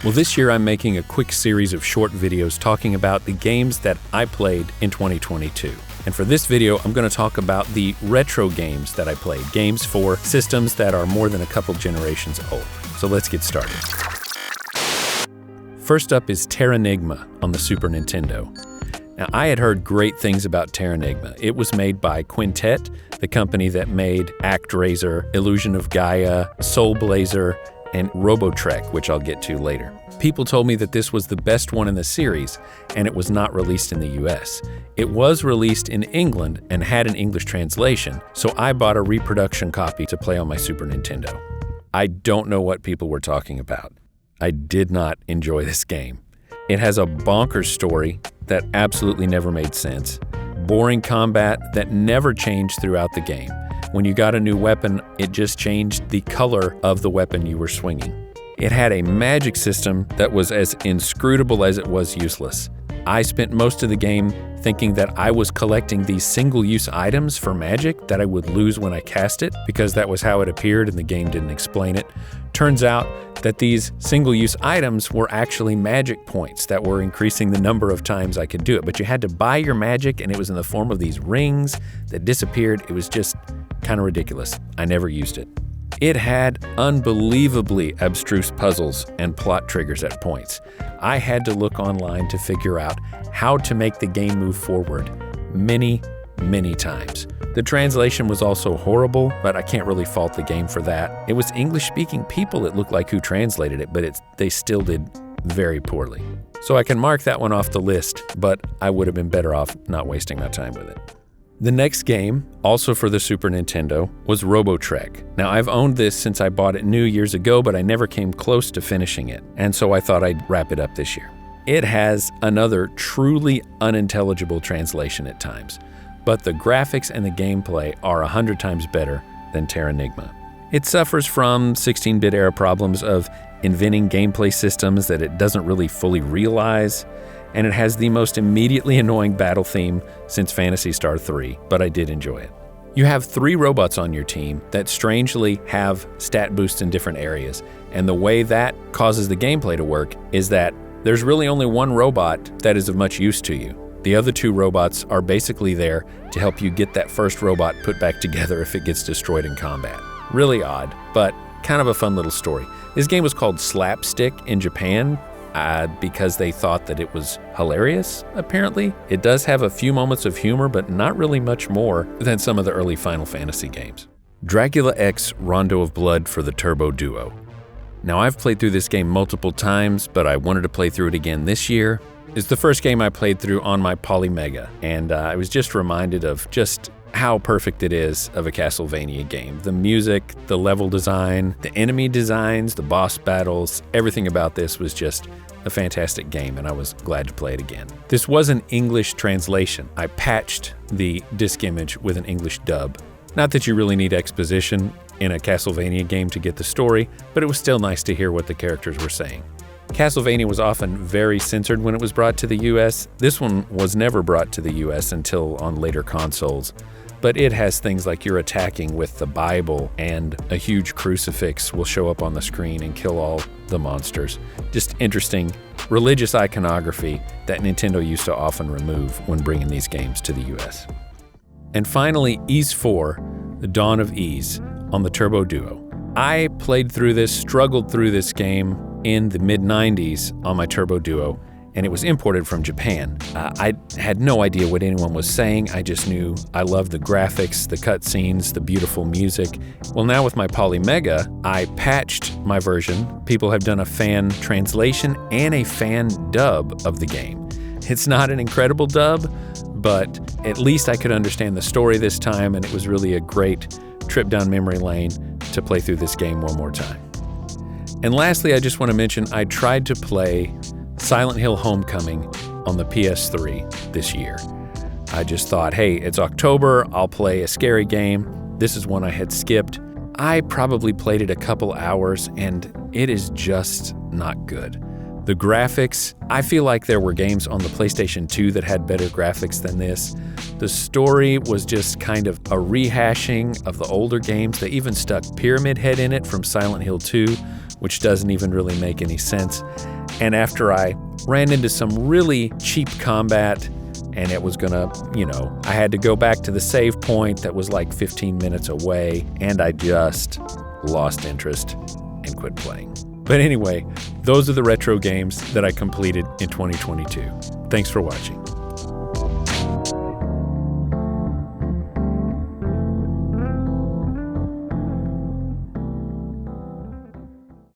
Well, this year I'm making a quick series of short videos talking about the games that I played in 2022. And for this video, I'm going to talk about the retro games that I played, games for systems that are more than a couple generations old. So let's get started. First up is Terranigma on the Super Nintendo. Now, I had heard great things about Terranigma. It was made by Quintet, the company that made ActRaiser, Illusion of Gaia, Soul Blazer, and Robotrek, which I'll get to later. People told me that this was the best one in the series, and it was not released in the US. It was released in England and had an English translation, so I bought a reproduction copy to play on my Super Nintendo. I don't know what people were talking about. I did not enjoy this game. It has a bonkers story that absolutely never made sense, boring combat that never changed throughout the game. When you got a new weapon, it just changed the color of the weapon you were swinging. It had a magic system that was as inscrutable as it was useless. I spent most of the game thinking that I was collecting these single-use items for magic that I would lose when I cast it, because that was how it appeared and the game didn't explain it. Turns out that these single-use items were actually magic points that were increasing the number of times I could do it. But you had to buy your magic, and it was in the form of these rings that disappeared. It was just kind of ridiculous. I never used it. It had unbelievably abstruse puzzles and plot triggers at points. I had to look online to figure out how to make the game move forward many times. The translation was also horrible, but I can't really fault the game for that. It was English-speaking people, it looked like, who translated it, but they still did very poorly. So I can mark that one off the list, but I would have been better off not wasting my time with it. The next game, also for the Super Nintendo, was Robotrek. Now, I've owned this since I bought it new years ago, but I never came close to finishing it, and so I thought I'd wrap it up this year. It has another truly unintelligible translation at times, but the graphics and the gameplay are 100 times better than Terranigma. It suffers from 16-bit era problems of inventing gameplay systems that it doesn't really fully realize, and it has the most immediately annoying battle theme since Phantasy Star 3, but I did enjoy it. You have 3 robots on your team that strangely have stat boosts in different areas, and the way that causes the gameplay to work is that there's really only one robot that is of much use to you. The other 2 robots are basically there to help you get that first robot put back together if it gets destroyed in combat. Really odd, but kind of a fun little story. This game was called Slapstick in Japan, because they thought that it was hilarious, apparently. It does have a few moments of humor, but not really much more than some of the early Final Fantasy games. Dracula X Rondo of Blood for the Turbo Duo. Now, I've played through this game multiple times, but I wanted to play through it again this year. It's the first game I played through on my Polymega, and I was just reminded of just how perfect it is of a Castlevania game. The music, the level design, the enemy designs, the boss battles, everything about this was just a fantastic game, and I was glad to play it again. This was an English translation. I patched the disc image with an English dub. Not that you really need exposition in a Castlevania game to get the story, but it was still nice to hear what the characters were saying. Castlevania was often very censored when it was brought to the US. This one was never brought to the US until on later consoles. But it has things like you're attacking with the Bible, and a huge crucifix will show up on the screen and kill all the monsters. Just interesting religious iconography that Nintendo used to often remove when bringing these games to the US. And finally, Ys 4, The Dawn of Ys on the Turbo Duo. I played through this, struggled through this game in the mid-90s on my Turbo Duo, and it was imported from Japan. I had no idea what anyone was saying. I just knew I loved the graphics, the cutscenes, the beautiful music. Well, now with my Polymega, I patched my version. People have done a fan translation and a fan dub of the game. It's not an incredible dub, but at least I could understand the story this time, and it was really a great trip down memory lane to play through this game one more time. And lastly, I just want to mention I tried to play Silent Hill Homecoming on the PS3 this year. I just thought, hey, it's October, I'll play a scary game. This is one I had skipped. I probably played it a couple hours, and it is just not good. The graphics, I feel like there were games on the PlayStation 2 that had better graphics than this. The story was just kind of a rehashing of the older games. They even stuck Pyramid Head in it from Silent Hill 2, which doesn't even really make any sense. And after I ran into some really cheap combat, and it was gonna, I had to go back to the save point that was like 15 minutes away, and I just lost interest and quit playing. But anyway, those are the retro games that I completed in 2022. Thanks for watching.